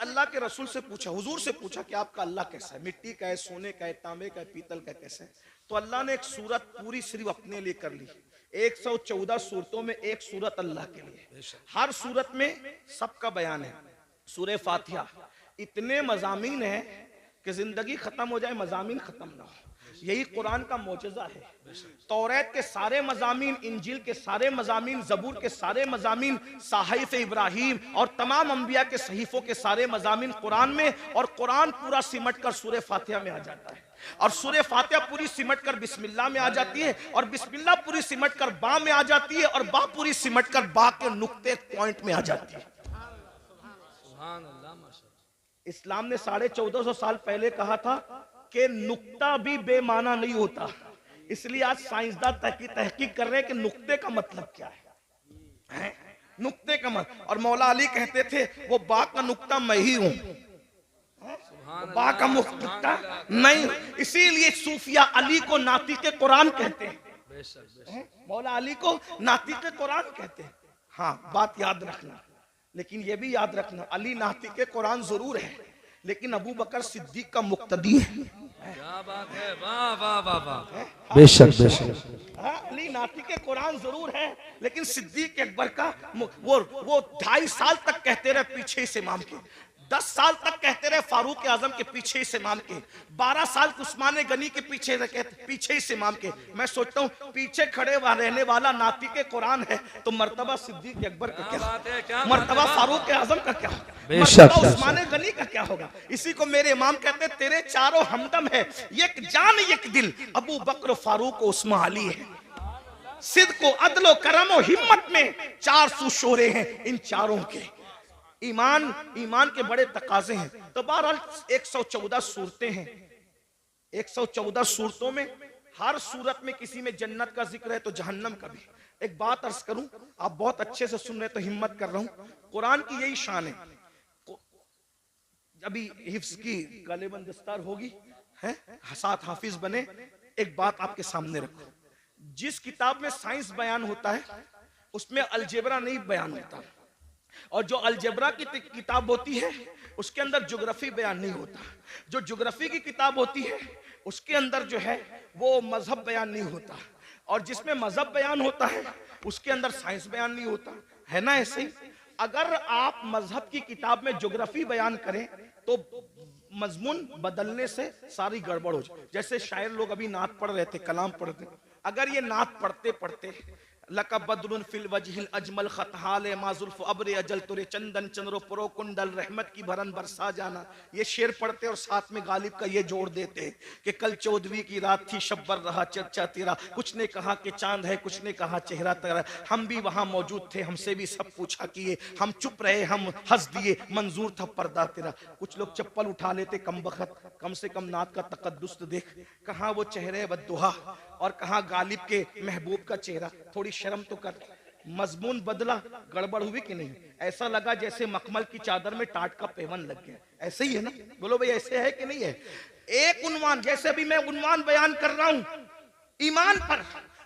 अल्लाह के रसूल से पूछा, हुजूर से पूछा कि आपका अल्लाह कैसा है, मिट्टी का है, सोने का है, तांबे का है, पीतल का कैसा है? तो अल्लाह ने एक सूरत पूरी सिर्फ अपने लिए कर ली। 114 सूरतों में एक सूरत अल्लाह के लिए, हर सूरत में सबका बयान है। सूरह फातिहा इतने मजामीन है कि जिंदगी खत्म हो जाए मजामीन खत्म ना हो, यही कुरान का मौजज़ा है। तौरात के सारे मजामीन, इंजील के सारे मजामीन, जबूर के सारे मजामीन, साहिफ इब्राहिम और तमाम अंबिया के सहीफों के सारे मजामीन कुरान में, और कुरान पूरा सिमट कर सूरह फातिहा में आ जाता है, और सूरह फातिहा पूरी सिमट कर बिस्मिल्लाह में आ जाती है, और बिस्मिल्लाह पूरी सिमट कर बा में आ जाती है, और बा पूरी सिमट कर बा के नुक्ते पॉइंट में आ जाती है। इस्लाम ने 1450 साल पहले कहा था कि नुक्ता भी बेमाना नहीं होता, इसलिए आज साइंसदान तहकीक कर रहे हैं कि नुक्ते का मतलब क्या है? नुक्ते का मतलब, और मौला अली कहते थे वो बा का नुक्ता मैं ही हूं, बा का नुक्ता नहीं, इसीलिए सूफिया अली को नातिके कुरान कहते हैं, मौला अली को नातिके कुरान कहते हैं। हाँ, बात याद रखना, लेकिन ये भी याद रखना, अली नातिके कुरान जरूर है, लेकिन अबू बकर सिद्दीक का मुक्तदी है। क्या बात है, वाह वाह वाह वाह, बेशक बेशक। अली नातिके कुरान जरूर है, लेकिन सिद्दीक अकबर का वो 2.5 साल तक कहते रहे पीछे इस इमाम के, 10 साल तक कहते रहे फारूक आजम के पीछे इस इमाम के, 12 साल उस्मान गनी के पीछे इस इमाम के। मैं सोचता हूँ पीछे खड़े रहने वाला नातिके कुरान है, तो मर्तबा सिद्दीक अकबर का क्या, मर्तबा फारूक आजम का क्या, मर्तबा उस्मान गनी का क्या होगा? इसी को मेरे इमाम कहते तेरे चारों हमदम है, एक जान एक दिल, अबू बकर फारूक उस्मान अली है। सिद्क को अदलो करम हिम्मत में 4 सुशोरे हैं इन चारों के। ईमान के बड़े तकाजे हैं। तो बहरहाल 114 सूरतें हैं, 114 सूरतों में हर सूरत में किसी में जन्नत का जिक्र है तो जहन्नम का भी। एक बात अर्ज करूं, आप बहुत अच्छे से सुन रहे तो हिम्मत कर रहा हूं, कुरान की यही शान है। अभी हिफ्ज की गालिबन दस्तार होगी है, साथ हाफिज बने। एक बात आपके सामने रखो, जिस किताब में साइंस बयान होता है उसमें अलजेब्रा नहीं बयान होता, और जो अलजेब्रा की किताब होती है उसके अंदर ज्योग्राफी बयान नहीं होता। जो ज्योग्राफी की किताब होती है उसके अंदर जो है वो मजहब बयान नहीं होता, और जिसमें मजहब बयान होता है उसके अंदर साइंस बयान नहीं होता, है ना? ऐसे ही अगर आप मजहब की किताब में ज्योग्राफी बयान करें तो मजमून बदलने से सारी गड़बड़ हो जाए। जैसे शायर लोग अभी नात पढ़ रहे थे, कलाम पढ़ते, अगर ये नात पढ़ते पढ़ते लका बदरुन फिल वजहिल अजमल खतहाले माजुल्फ अब्रे अजल तुरे चंदन चंद्रो पुरो कुंडल रहमत की भरन बरसा जाना, ये शेर पढ़ते और साथ में गालिब का ये जोड़ देते कि कल 14वीं की रात थी शब्बर रहा चर्चा तेरा, कुछ ने कहा कि चांद है, कुछ ने कहा चेहरा तेरा, हम भी वहां मौजूद थे, हमसे भी सब पूछा किए, हम चुप रहे, हम हंस दिए, मंजूर था पर्दा तेरा। कुछ लोग चप्पल उठा लेते, कम बखत, कम से कम नात का तकद्दुस तो देख, कहाँ वो चेहरे बद्दुहा और कहाँ गालिब के महबूब का चेहरा, थोड़ी शर्म तो कर। मजमून बदला, गड़बड़ हुई कि नहीं? ऐसा लगा जैसे मखमल की चादर में टाट का पेवन लग गया। ऐसे ही है ना? बोलो भाई, ऐसे है कि नहीं है? एक उन्वान, जैसे अभी मैं उन्वान बयान कर रहा हूं ईमान पर,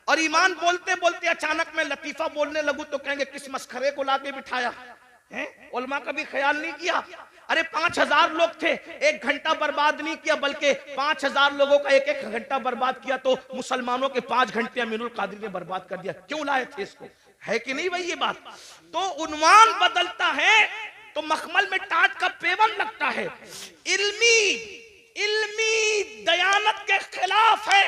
और ईमान बोलते बोलते अचानक मैं लतीफा बोलने लगूं तो कहेंगे किस मस्खरे को लाके बिठाया है? उलमा का भी ख्याल नहीं किया। अरे 5000 लोग थे, 1 घंटा बर्बाद नहीं किया, बल्कि 5000 लोगों का 1-1 घंटा बर्बाद किया, तो मुसलमानों के 5 घंटे अमीरुल कादिर ने बर्बाद कर दिया। क्यों लाए थे इसको? है कि नहीं भाई ये बात? तो उन्वान बदलता है तो मखमल में टाट का पेवन लगता है। इल्मी दयानत के खिलाफ है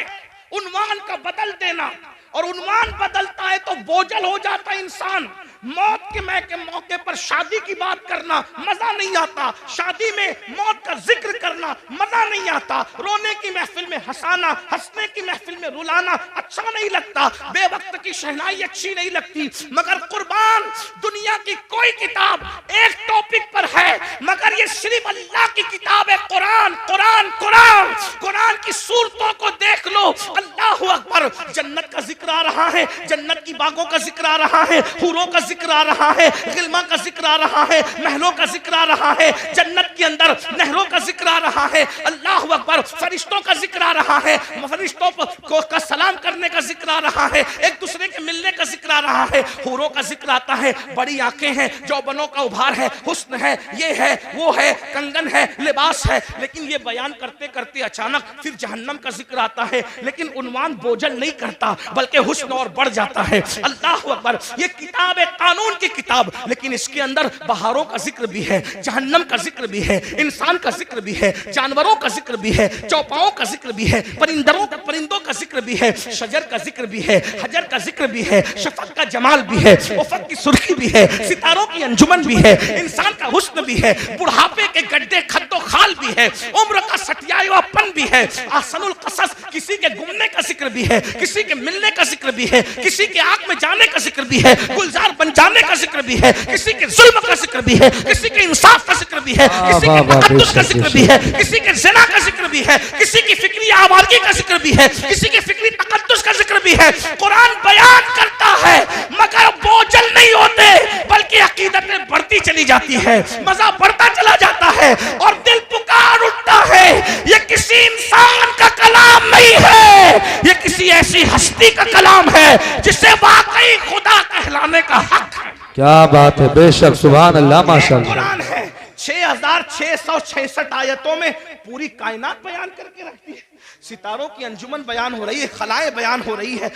उन्वान का बदल देना, और उन्वान बदलता है तो बोझल हो जाता है इंसान। मौत के मौके पर शादी की बात करना मजा नहीं आता, शादी में मौत का जिक्र करना मजा नहीं आता, रोने की महफिल में हंसाना, हंसने की महफिल में रुलाना अच्छा नहीं लगता, बेवक्त की शहनाई अच्छी नहीं लगती। मगर कुर्बान, दुनिया की कोई किताब एक टॉपिक पर है, मगर ये सिर्फ अल्लाह की किताब है, कुरान। कुरान कुरान कुरान की सूरतों को देख लो, अल्लाहु अकबर। जन्नत का जिक्र आ रहा है, जन्नत की बागों का जिक्र आ रहा है, हूरों का जिक्र आ रहा है, गिल्मा का जिक्र आ रहा है, महलों का जिक्र आ रहा है, जन्नत की के अंदर नहरों का जिक्र आ रहा है, अल्लाह अकबर, फरिश्तों का जिक्र आ रहा है, फरिश्तों को का सलाम करने का जिक्र आ रहा है, एक दूसरे के मिलने का जिक्र आ रहा है, हूरों का जिक्र आता है, बड़ी आंखें हैं, जौबनों का उभार है, हुस्न है, ये है, वो है, कंगन है, लिबास है। लेकिन ये बयान करते करते अचानक फिर जहन्नम का जिक्र आता है, लेकिन उन्वान बोझल नहीं करता बल्कि हुस्न और बढ़ जाता है। अल्लाह अकबर, ये किताब है कानून की किताब, लेकिन इसके अंदर बहारों का जिक्र भी है, जहन्नम का जिक्र भी है, इंसान का जिक्र भी है, जानवरों का जिक्र भी है, चौपाओं का जिक्र भी है, परिंदों का जिक्र भी है, शजर का जिक्र भी है, हजर का जिक्र भी है, शफक का जमाल भी है, उफक की सुर्खी भी है, सितारों की अंजुमन भी है, इंसान का हुस्न भी है, बुढ़ापे के गड्ढे खद्दो खाल भी है, उम्र का सटियापन भी है, आसनुल कसस, किसी के गुमने का जिक्र भी है, किसी के मिलने का जिक्र भी है, किसी के आंख में जाने का जिक्र भी है, गुलजार बन जाने का जिक्र भी है, किसी के जुल्म का जिक्र भी है, किसी के इंसाफ का जिक्र भी है, किसी के तकद्दुस का जिक्र भी है, किसी के ज़िना का जिक्र भी है, किसी की फिक्री आवारगी का जिक्र भी है, किसी के फिक्री तकद्दुस का जिक्र भी है। कुरान बयान करता है मगर बोझल नहीं होते, बल्कि अकीदतें बढ़ती चली जाती है, मजा बढ़ता चला जाता है और दिल पुकार उठता है। ये किसी इंसान का कलाम नहीं है, ये किसी ऐसी हस्ती का कलाम है जिसे वाकई खुदा कहलाने का हक है। क्या बात है, बेशक, सुभान अल्लाह, माशाअल्लाह। कुरान है 6666 आयतों में पूरी कायनात बयान करके रखती है। सितारों की अंजुमन बयान हो रही है, खलाएं बयान हो रही है,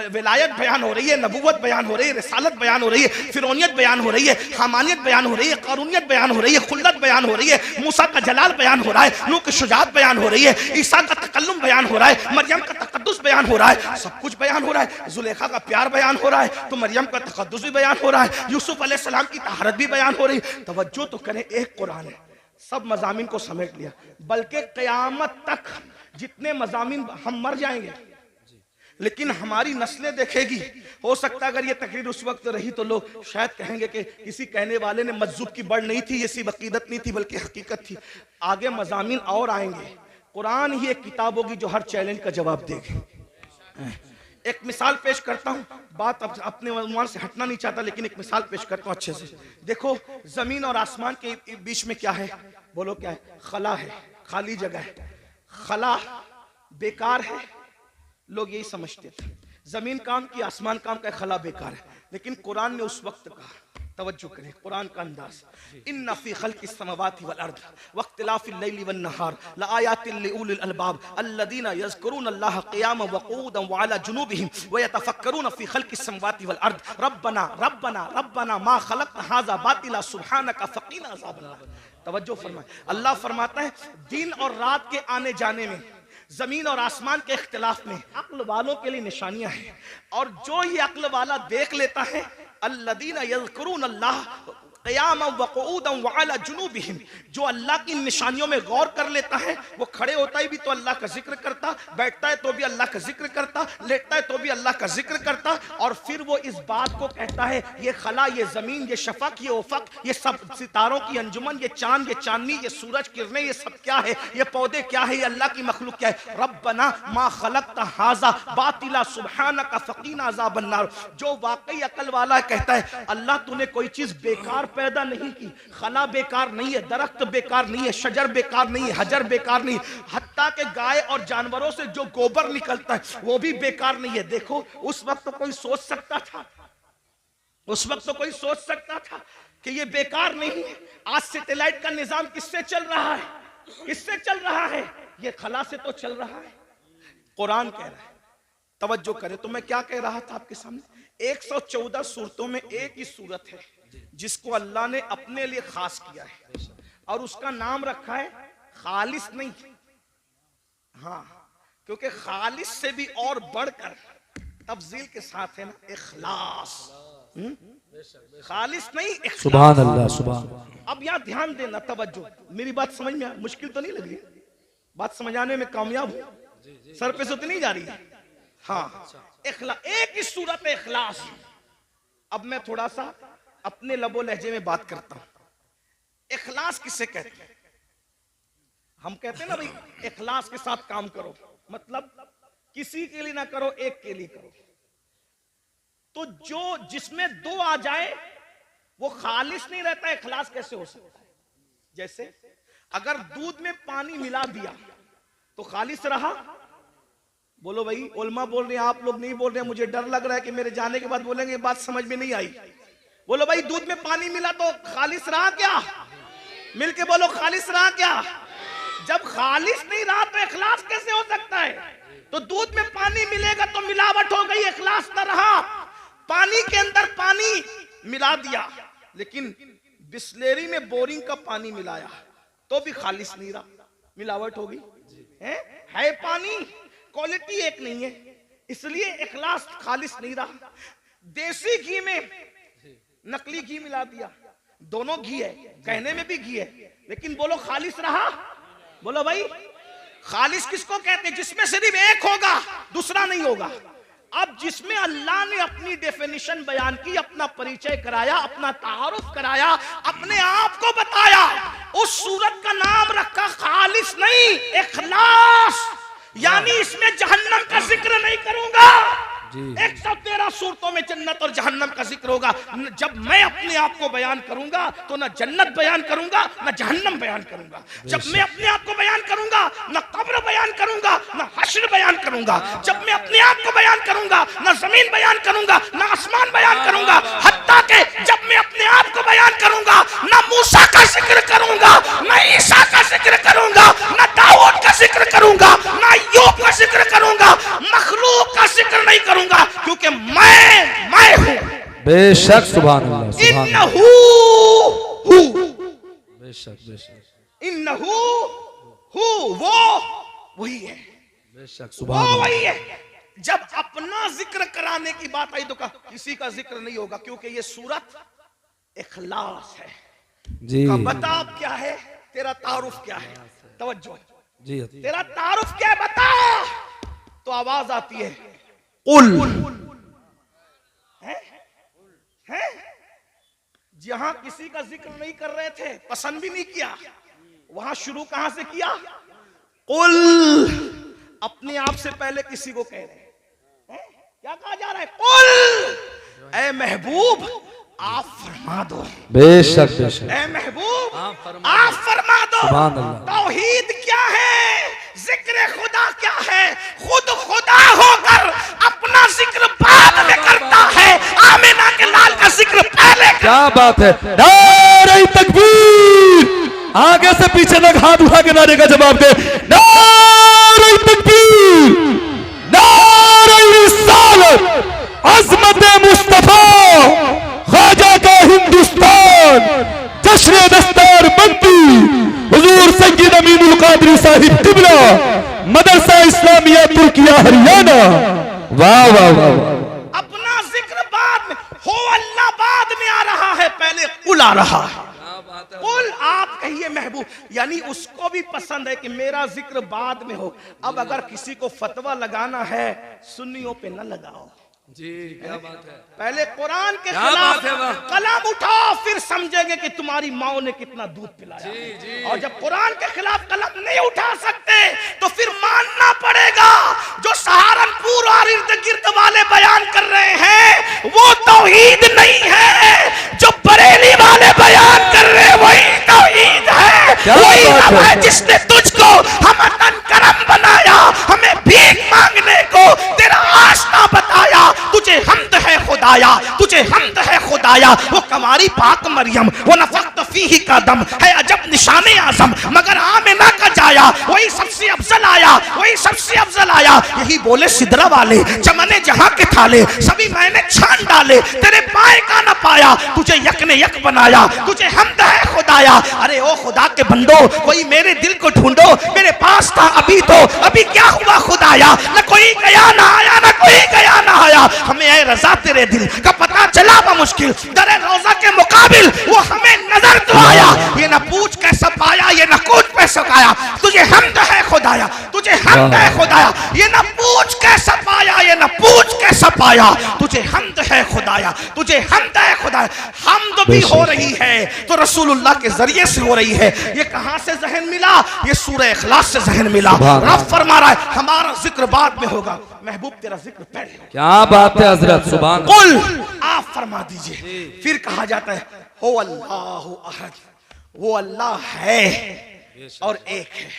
विलायत बयान हो रही है, नबूवत बयान हो रही है, रिसालत बयान हो रही है, फिरौनियत बयान हो रही है, हामानियत बयान हो रही है, कारूनियत बयान हो रही है, खुल्लत बयान हो रही है, मूसा का जलाल बयान हो रहा है, नूह की शुजाअत बयान हो रही है, ईसा का तकल्लुम बयान हो रहा है, मरियम का तकद्दुस बयान हो रहा है, सब कुछ बयान हो रहा है। जुलेखा का प्यार बयान हो रहा है तो मरियम का तकद्दुस भी बयान हो रहा है, यूसुफ अलैहिस्सलाम की तहारत भी बयान हो रही है। तवज्जो तो करें, एक कुरान है, सब मजामीन को समेट लिया, बल्कि क़यामत तक जितने मजामीन, हम मर जाएंगे लेकिन हमारी नस्लें देखेगी। हो सकता है अगर ये तकरीर उस वक्त रही तो लोग शायद कहेंगे कि किसी कहने वाले ने मज्जूब की बढ़ नहीं थी, ये सिर्फ अकीदत नहीं थी बल्कि हकीकत थी। आगे मजामीन और आएंगे, कुरान ही एक किताब होगी जो हर चैलेंज का जवाब देगी। एक मिसाल पेश करता हूँ, बात अपने उन्वान से हटना नहीं चाहता लेकिन एक मिसाल पेश करता हूँ अच्छे से। देखो जमीन और आसमान के बीच में क्या है, बोलो क्या है? खला है, खाली जगह है। खला बेकार है, लोग यही समझते थे। जमीन काम की, आसमान काम का, खला बेकार है। लेकिन कुरान ने उस वक्त कहा, तवज्जो करें कुरान का अंदाज, इन्ना फी खल्क़िस समावाति वल अर्द वख्तिलाफ़िल लैली वन नहार लआयातिन लिउलिल अलबाब अल्लज़ीना यज़कुरूना अल्लाह क़ियामन व क़ुऊदन व अला जुनूबिहिम व यतफ़क्करूना फी खल्क़िस समावाति वल अर्द रब्बना रब्बना रब्बना मा खलक़्ता हाज़ा बातिला सुब्हानका फ़क़ीना अज़ाबन्नार। तवज्जो फरमाए, अल्लाह फरमाता है दिन और रात के आने जाने में, जमीन और आसमान के इख्तिलाफ में अक्ल वालों के लिए निशानियां हैं, और जो ये अक्ल वाला देख लेता है, अल्लज़ीना यज़कुरून अल्लाह क़ियामन व क़ुऊदन व अला जुनूबिहिम, जो अल्लाह की निशानियों में गौर कर लेता है, वो खड़े होता है भी तो अल्लाह का जिक्र करता, बैठता है तो भी अल्लाह का जिक्र करता, लेटता है तो भी अल्लाह का जिक्र करता, और फिर वो इस बात को कहता है ये खला, ये जमीन, ये शफक, ये उफक, ये सब सितारों की अंजुमन, ये चांद, ये चांदनी, ये सूरज किरणें, ये सब क्या है, ये पौधे क्या है, ये अल्लाह की मखलूक क्या है। रब्बना मा खलक़्ता हाज़ा बातिला सुब्हानका फ़क़ीना अज़ाबन्नार। जो वाकई अकल वाला कहता है अल्लाह तूने कोई चीज बेकार पैदा नहीं की, खला बेकार नहीं है, दरख्त बेकार नहीं है, शजर बेकार नहीं है, हजर बेकार नहीं, हत्ता के गाय और जानवरों से जो गोबर निकलता है वो भी बेकार नहीं है। देखो उस वक्त तो कोई सोच सकता था, उस वक्त तो कोई सोच सकता था कि ये बेकार नहीं है। आज सैटेलाइट का निजाम किससे चल रहा है, किससे चल रहा है? ये खला से तो चल रहा है। कुरान कह रहा है, तवज्जो करें, तो मैं क्या कह रहा था आपके सामने, 114 सूरतों में एक ही सूरत है जिसको अल्लाह ने अपने लिए खास किया है, और उसका नाम रखा है खालिस नहीं, हाँ, क्योंकि खालिस से भी और बढ़कर तफजील के साथ है ना इखलास। खालिस नहीं, इखलास। सुभान अल्लाह, सुभान। अब यहाँ ध्यान देना, तवज्जो, मेरी बात समझ में मुश्किल तो नहीं लग रही, बात समझाने में कामयाब हूं, सर पे से तो नहीं जा रही है? हाँ, इखलास, एक ही सूरत है इखलास। अब मैं थोड़ा सा अपने लबो लहजे में बात करता हूं। इखलास किसे कहते हैं? हम कहते हैं ना भाई इखलास के साथ काम करो, मतलब किसी के लिए ना करो, एक के लिए करो। तो जो जिसमें दो आ जाए वो खालिस नहीं रहता, इखलास कैसे हो सकता है? जैसे अगर दूध में पानी मिला दिया तो खालिस रहा? बोलो भाई, उलमा बोल रहे हैं, आप लोग नहीं बोल रहे हैं। मुझे डर लग रहा है कि मेरे जाने के बाद बोलेंगे ये बात समझ में नहीं आई। बोलो भाई, दूध में पानी मिला तो खालिस रहा क्या? मिलके बोलो, खालिस रहा क्या? जब खालिस नहीं रहा तो इखलास कैसे हो सकता है? तो दूध में पानी मिलेगा तो मिलावट हो गई, इखलास न रहा। पानी के अंदर पानी मिला दिया, लेकिन बिस्लेरी में बोरिंग का पानी मिलाया तो भी खालिस नहीं रहा, मिलावट हो गई। है पानी, क्वालिटी एक नहीं है, इसलिए इखलास खालिस नहीं रहा। देसी घी में नकली घी मिला दिया, दोनों घी है, कहने में भी घी है, लेकिन बोलो खालिस रहा? बोलो भाई, खालिस किसको कहते हैं? जिसमें सिर्फ एक होगा, दूसरा नहीं होगा। अब जिसमें अल्लाह ने अपनी डेफिनेशन बयान की, अपना परिचय कराया, अपना तारुफ कराया, अपने आप को बताया, उस सूरत का नाम रखा खालिस नहीं, इखलास। यानी इसमें जहन्नम का जिक्र नहीं करूंगा। 113 सूरतों में जन्नत और जहन्नम का जिक्र होगा। जब मैं अपने आप को बयान करूंगा तो ना जन्नत बयान करूंगा, ना जहन्नम बयान करूंगा। जब मैं अपने आप को बयान करूंगा, ना कब्र बयान करूंगा, ना हश्र बयान करूंगा। जब मैं अपने आप को बयान करूंगा, ना जमीन बयान करूंगा, ना आसमान बयान करूंगा। हत्ता के जब मैं अपने आप को बयान करूंगा, ना मूसा का जिक्र करूंगा, ना ईसा का जिक्र करूंगा, ना दाऊद का जिक्र करूंगा, ना अय्यूब का जिक्र करूंगा, मखलूक का जिक्र नहीं करूंगा, क्योंकि मैं हूं। बेशक, सुभान अल्लाह, सुभान अल्लाह। इन्नहू हू, बेशक बेशक, इन्नहू हू, वो वही है, बेशक, वो सुभान अल्लाह। वही है। जब अपना जिक्र कराने की बात आई तो कहा किसी का जिक्र नहीं होगा, क्योंकि ये सूरत इखलास है। जी बता क्या है, तेरा तारुफ क्या है? तवज्जो जी, तेरा तारुफ क्या है बता। तो आवाज आती है उल, है? जहां किसी का जिक्र नहीं कर रहे थे, पसंद भी नहीं किया, वहां शुरू कहां से किया? उल। अपने आप से पहले किसी को कह रहे हैं, क्या कहा जा रहा है? उल, ऐ महबूब आप फरमा दो। बेशक बेशक, ऐ महबूब आप आप फरमा दो। सुभान अल्लाह। तौहीद क्या है? जिक्र खुदा क्या है? खुद खुदा होकर अपना जिक्र बाद में करता है, आमिना के लाल का जिक्र पहले करता। क्या बात है। नारे तकबीर, आगे से पीछे तक हाथ उठा के नारे का जवाब दे। नारे तकबीर, नारे रिसालत, अज़मत मुस्तफा, ख्वाजा का हिंदुस्तान, जश्न दस्तार बंदी, हुजूर सैयद अमीनुल कादरी साहिब किबला, मदरसा इस्लामिया तुर्किया हरियाणा। वाह वाह वाह। अपना जिक्र बाद में हो, अल्लाह बाद में आ रहा है, पहले कुल आ रहा है। कुल आप कहिए महबूब, यानी उसको भी पसंद है कि मेरा जिक्र बाद में हो। अब अगर किसी को फतवा लगाना है, सुन्नियों पे न लगाओ जी, क्या बात है। पहले कुरान के क्या खिलाफ बात है, वाह। कलम उठाओ, फिर समझेंगे कि तुम्हारी माओ ने कितना दूध पिलाया। जी, जी। और जब कुरान के खिलाफ कलम नहीं उठा सकते तो फिर मानना पड़ेगा जो सहारनपुर और इर्द गिर्द वाले बयान कर रहे हैं वो तौहीद नहीं है, जो बरेली वाले बयान कर रहे हैं वही तौहीद है। वही रब है जिसने तुझको हमतन करम बनाया, हमें भीख मांगने को तेरा आसना बताया। तुझे हमद है खुदाया, तुझे हमद है खुदाया। वो कमारी पाक मरियम, वो नफख्त फीही का दम है अजब निशाने आजम, मगर आमिना का जाया वही सबसे अफजल आया, वही सबसे अफजल आया। यही बोले सिदरा वाले, चमने जहां के थाले सभी मैंने छान डाले, तेरे पाए का न पाया, तुझे यक ने यक बनाया, तुझे हमद है खुदाया। अरे ओ खुदा के बंदो, कोई मेरे दिल को ढूंढो, मेरे पास था अभी तो, अभी क्या हुआ खुदाया? न कोई गया ना आया, न कोई गया ना आया। हमें ऐ रजा तेरे दिल का पता चला मुश्किल, दरे रोजा के मुकाबिल वो हमें नजर तो आया। ये न पूछ कैसा पाया, ये न कूच कैसा पाया, तुझे हमद है खुदाया, तुझे हमद है खुदाया। ये न पूछ कैसा पाया, ये न पूछ कैसा पाया, तुझे हमद है खुदाया, तुझे हमद है खुदाया। हमद भी हो रही है तो रसूलुल्लाह के जरिए से हो रही है। ये कहां से जहन मिला? ये सूरह इखलास से जहन मिला। रब फरमा रहा है हमारा जिक्र बाद में होगा, महबूब तेरा जिक्र पहले होगा। क्या बात है हजरत, सुभान। कुल आप फरमा दीजिए। फिर कहा जाता है हो अल्लाह अहद, वो अल्लाह है और एक है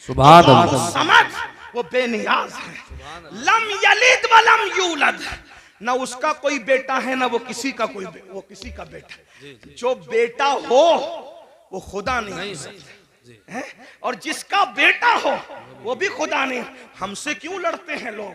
सुभान अल्लाह। समझ, वो बेनियाज है। लम यलिद व लम यूलद, ना उसका कोई बेटा है ना वो किसी का वो किसी का बेटा। जो बेटा हो वो खुदा नहीं हो सकता है, और जिसका बेटा हो वो भी खुदा नहीं। हमसे क्यों लड़ते हैं लोग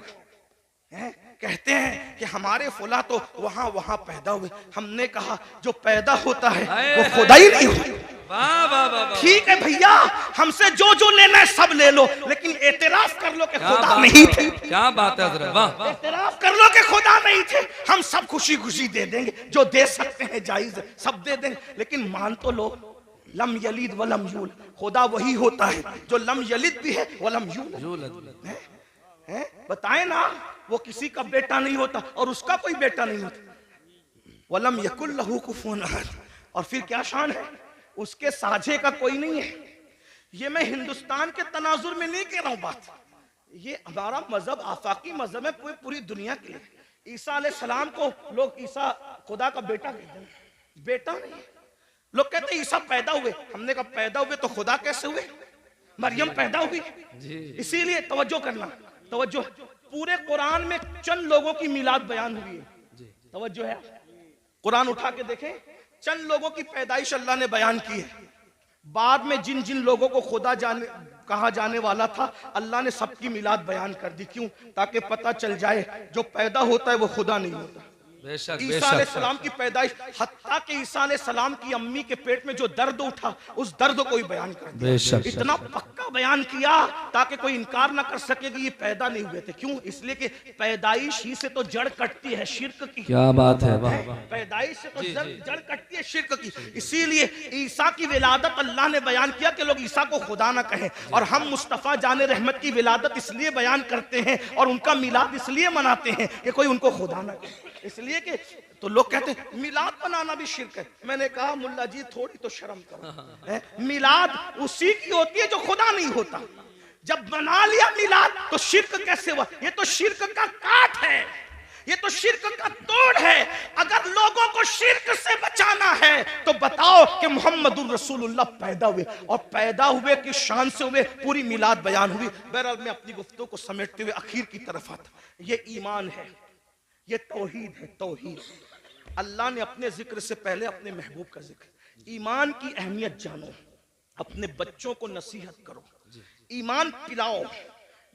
हैं? कहते हैं कि हमारे फुला तो वहां वहां पैदा हुए। हमने कहा जो पैदा होता है वो खुदा ही नहीं होता। वाह वाह वाह। ठीक है भैया, हमसे जो जो लेना है सब ले लो, लेकिन एतराफ कर लो कि खुदा नहीं थे। क्या बात है हजरत, वाह। एतराफ कर लो कि खुदा नहीं थे। हम सब खुशी खुशी दे देंगे, जो दे सकते हैं जायज है, सब दे देंगे, लेकिन मान तो लो लम यलिद व लम यूलद। खुदा वही होता है जो लम यलिद भी है व लम यूलद है। बताए ना, वो किसी का बेटा नहीं होता और उसका कोई बेटा नहीं होता। वलम यकुल लहू कुफुवन अहद, और फिर क्या शान है, उसके साझे का कोई नहीं है। ये मैं हिंदुस्तान के तनाजुर में नहीं कह रहा हूं बात, ये हमारा मजहब आफाकी मजहब है पूरी दुनिया के लिए। ईसा अलैहिस्सलाम को लोग ईसा खुदा का बेटा कहते हैं, बेटा नहीं। लोग कहते हैं ईसा पैदा हुए, हमने कहा पैदा हुए तो खुदा कैसे हुए? मरियम पैदा हुई। इसीलिए तवज्जो करना, तवज्जो, पूरे कुरान में चंद लोगों की मिलाद बयान हुई है। तवज्जो है, कुरान उठा के देखें, चंद लोगों की पैदाइश अल्लाह ने बयान की है। बाद में जिन जिन लोगों को खुदा कहा जाने वाला था, अल्लाह ने सबकी मिलाद बयान कर दी। क्यों? ताकि पता चल जाए जो पैदा होता है वो खुदा नहीं होता। बेशक ईसा अलैहिस्सलाम की पैदाइश, हत्ता कि ईसा अलैहिस्सलाम की अम्मी के पेट में जो दर्द उठा, उस दर्द को ही बयान कर दिया। इतना पक्का बयान किया ताकि कोई इनकार ना कर सके कि ये पैदा नहीं हुए थे। क्यों? इसलिए कि पैदाइश ही से तो जड़ कटती है शिर्क की। क्या बात है, वाह। पैदाइश से तो जड़ कटती है शिर्क की। इसीलिए ईसा की विलादत अल्लाह ने बयान किया कि लोग ईसा को खुदा ना कहें, और हम मुस्तफा जाने रहमत की विलादत इसलिए बयान करते हैं और उनका मिलाद इसलिए मनाते हैं कि कोई उनको खुदा ना कहे। इसलिए कि तो लोग कहते हैं मिलाद बनाना भी शिर्क है। मैंने कहा मुल्ला जी थोड़ी तो शर्म करो, मिलाद उसी की होती है जो खुदा नहीं होता। जब बना लिया मिलाद तो शिर्क कैसे हुआ? ये तो शिर्क का काट है, ये तो शिर्क का तोड़ है। अगर लोगों को शिर्क से बचाना है तो बताओ कि मोहम्मदुर रसूलुल्लाह पैदा हुए, और पैदा हुए की शान से हुए, पूरी मिलाद बयान हुई। बहरहाल मैं अपनी गुफ्तगू को समेटते हुए आखिर की तरफ आता। ये ईमान है, ये तौहीद है। तौहीद, अल्लाह ने अपने जिक्र से पहले अपने महबूब का जिक्र। ईमान की अहमियत जानो, अपने बच्चों को नसीहत करो, ईमान पिलाओ।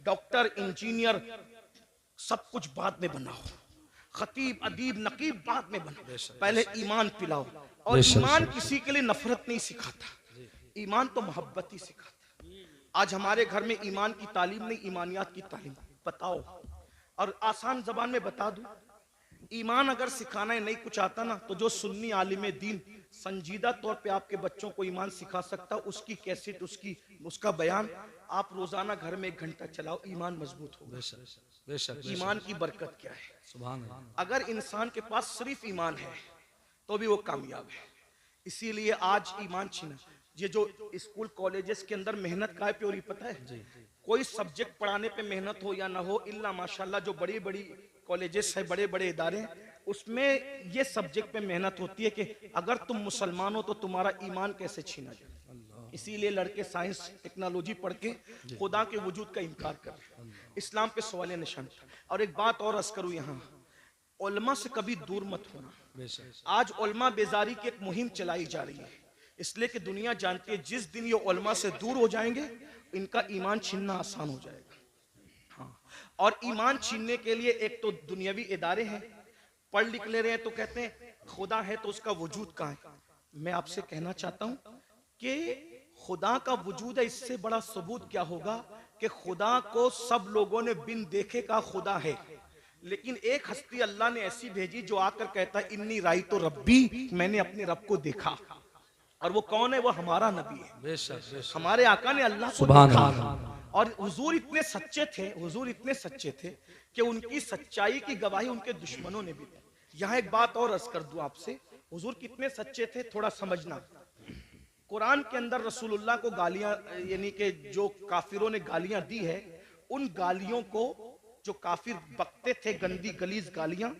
डॉक्टर, इंजीनियर सब कुछ बाद में बनाओ, खतीब, अदीब, नकीब बाद में बनाओ, पहले ईमान पिलाओ। और ईमान किसी के लिए नफरत नहीं सिखाता, ईमान तो मोहब्बत ही सिखाता। आज हमारे घर में ईमान की तालीम नहीं, ईमानियात की तालीम। बताओ, और आसान जबान में बता दूं, ईमान अगर सिखाना है नहीं कुछ आता ना, तो जो सुन्नी आलिम दीन संजीदा तौर पे आपके बच्चों को ईमान सिखा सकता, उसकी कैसेट, उसका बयान आप रोजाना घर में 1 घंटा चलाओ, ईमान मजबूत होगा। बेशक। ईमान की बरकत क्या है? सुभान अल्लाह। अगर इंसान के पास सिर्फ ईमान है तो भी वो कामयाब है। इसीलिए आज ईमान छीना, ये जो स्कूल कॉलेजेस के अंदर मेहनत का पे, और पता है कोई सब्जेक्ट पढ़ाने पे मेहनत हो या ना हो, इल्ला माशाल्लाह जो बड़ी बड़ी कॉलेजेस है, बड़े बड़े इदारे हैं, उसमें ये सब्जेक्ट पे मेहनत होती है कि अगर तुम मुसलमान हो तो तुम्हारा ईमान कैसे छीना जाए। इसीलिए लड़के साइंस टेक्नोलॉजी पढ़ के खुदा के वजूद का इनकार कर रहे हैं। इस्लाम पे सवाल निशान। और एक बात और अर्ज करूं, यहाँ उलमा से कभी दूर मत होना। आज उलमा बेजारी की एक मुहिम चलाई जा रही है, इसलिए कि दुनिया जानती है जिस दिन ये उलमा से दूर हो जाएंगे इनका ईमान छीनना आसान हो जाएगा। हाँ, और ईमान छीनने के लिए एक तो दुनियावी इदारे हैं, पढ़ लिख ले रहे हैं तो कहते हैं खुदा है तो उसका वजूद कहाँ है। मैं आपसे कहना चाहता हूं कि खुदा का वजूद है, इससे बड़ा सबूत क्या होगा कि खुदा को सब लोगों ने बिन देखे का खुदा है, लेकिन एक हस्ती अल्लाह ने ऐसी भेजी जो आकर कहता है इन्नी राई तो रब्बी, मैंने अपने रब को देखा। और वो कौन है? वो हमारा नबी है। बेशक। हमारे आका ने अल्लाह को देखा। और हुजूर इतने सच्चे थे, हुजूर इतने सच्चे थे कि उनकी सच्चाई की गवाही उनके दुश्मनों ने भी दी। यहाँ एक बात और अर्ज कर दूं आपसे, हुजूर कितने सच्चे थे थोड़ा समझना। कुरान के अंदर रसूलुल्लाह को गालियां, यानी कि जो काफिरों ने गालियां दी है, उन गालियों को जो काफिर बकते थे, गंदी गलीज गालियां,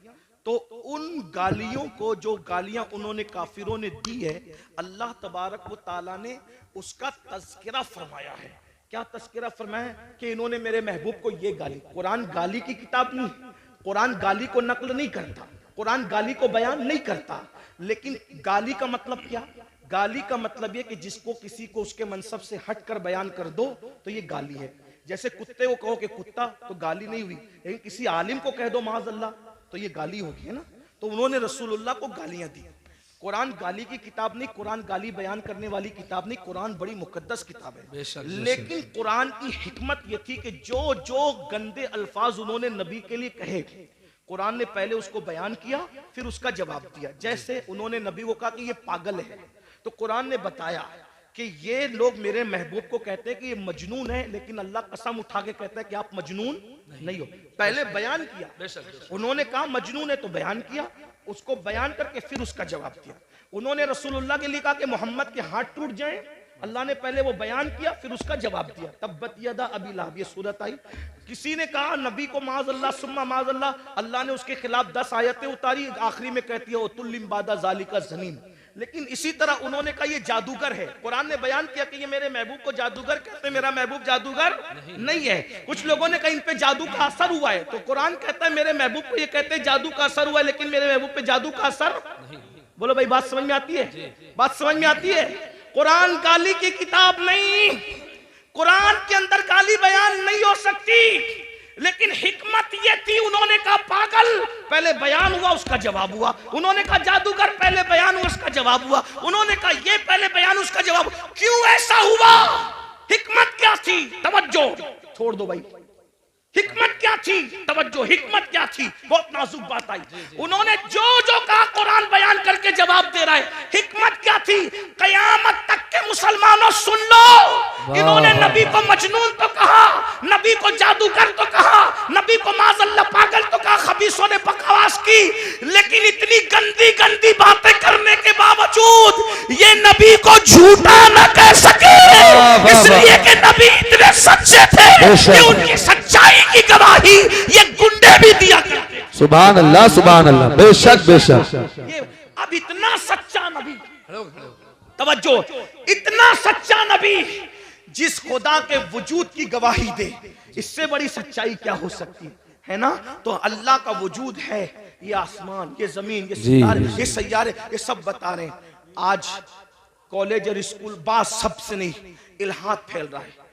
तो उन गालियों को, जो गालियां उन्होंने काफिरों ने दी है, अल्लाह तबारक व ताला ने उसका तज़किरा फरमाया है। क्या तज़किरा फरमाया? कि इन्होंने मेरे महबूब को ये गाली। कुरान गाली की किताब नहीं, कुरान गाली को नकल नहीं करता, कुरान गाली को बयान नहीं करता। लेकिन गाली का मतलब क्या? गाली का मतलब ये कि जिसको किसी को उसके मनसब से हटकर बयान कर दो तो ये गाली है। जैसे कुत्ते को कहो कि कुत्ता, तो गाली नहीं हुई, लेकिन किसी आलिम को कह दो माज़अल्लाह तो ये गाली होगी, है ना। तो उन्होंने रसूलुल्लाह को गालियां दी। कुरान गाली की किताब नहीं, कुरान गाली बयान करने वाली किताब नहीं, कुरान बड़ी मुकद्दस किताब है। लेकिन कुरान की हिकमत ये थी कि जो जो गंदे अल्फाज उन्होंने नबी के लिए कहे, कुरान ने पहले उसको बयान किया, फिर उसका जवाब दिया। जैसे उन्होंने नबी को कहा कि ये पागल है, तो कुरान ने बताया कि ये लोग मेरे महबूब को कहते हैं कि ये मजनून है, लेकिन अल्लाह कसम उठा के कहता है कि आप मजनून नहीं हो। पहले बयान किया, उन्होंने कहा मजनून है तो बयान किया, उसको बयान करके फिर उसका जवाब दिया। उन्होंने रसूलुल्लाह के लिए कहा कि मोहम्मद के हाथ टूट जाएं, अल्लाह ने पहले वो बयान किया, फिर उसका जवाब दिया। तब्बत यदा अबी लहब, ये सूरत आई। किसी ने कहा नबी को माज़अल्लाह सुम्मा माज़अल्लाह, अल्लाह ने उसके खिलाफ 10 आयतें उतारी, आखिरी में कहती है उतुल्लिम बादा ज़ालिका ज़नीन। लेकिन इसी तरह उन्होंने कहा ये जादूगर है, कुरान ने बयान किया कि ये मेरे महबूब को जादूगर कहते हैं, मेरा महबूब जादूगर नहीं है। कुछ लोगों ने कहा इन पे जादू का असर हुआ है, तो कुरान कहता है मेरे महबूब को ये कहते हैं जादू का असर हुआ है, लेकिन मेरे महबूब पे जादू का असर नहीं। बोलो भाई, बात समझ में आती है? बात समझ में आती है? कुरान गाली की किताब नहीं, कुरान के अंदर गाली बयान नहीं हो सकती। लेकिन हिकमत ये थी, उन्होंने कहा पागल, पहले बयान हुआ उसका जवाब हुआ। उन्होंने कहा जादूगर, पहले बयान हुआ उसका जवाब हुआ। उन्होंने कहा ये, पहले बयान उसका जवाब। क्यों ऐसा हुआ? हिकमत क्या थी? तवज्जो, छोड़ दो भाई, हिकमत क्या थी? तवज्जो, हिकमत क्या थी? बहुत नाजुक बात आई। उन्होंने जो जो कहा कुरान बयान करके जवाब दे रहा है। हिकमत क्या थी? कयामत तक के मुसलमानों सुन लो, इन्होंने नबी को मजनून तो कहा, नबी को जादूगर तो कहा, नबी को माज़अल्लाह पागल तो कहा, खबीसों ने बकवास की, लेकिन इतनी गंदी गंदी बातें करने के बावजूद ये नबी को झूठा न कह सके, इसलिए कि नबी इतने सच्चे थे कि उनकी सच्चाई की गवाही ये गुंडे भी दिया करते। सुभान अल्लाह, सुभान अल्लाह, बेशक बेशक। ये अब इतना सच्चा नबी, तवज्जो, इतना सच्चा नबी जिस खुदा के वजूद की गवाही दे, इससे बड़ी सच्चाई क्या हो सकती है ना। तो अल्लाह का वजूद है, ये आसमान, ये जमीन, ये सितारे, ये सैयारे, ये सब बता रहे हैं। आज कॉलेज और स्कूल बात सबसे नहीं, इल्हाद फैल रहा है।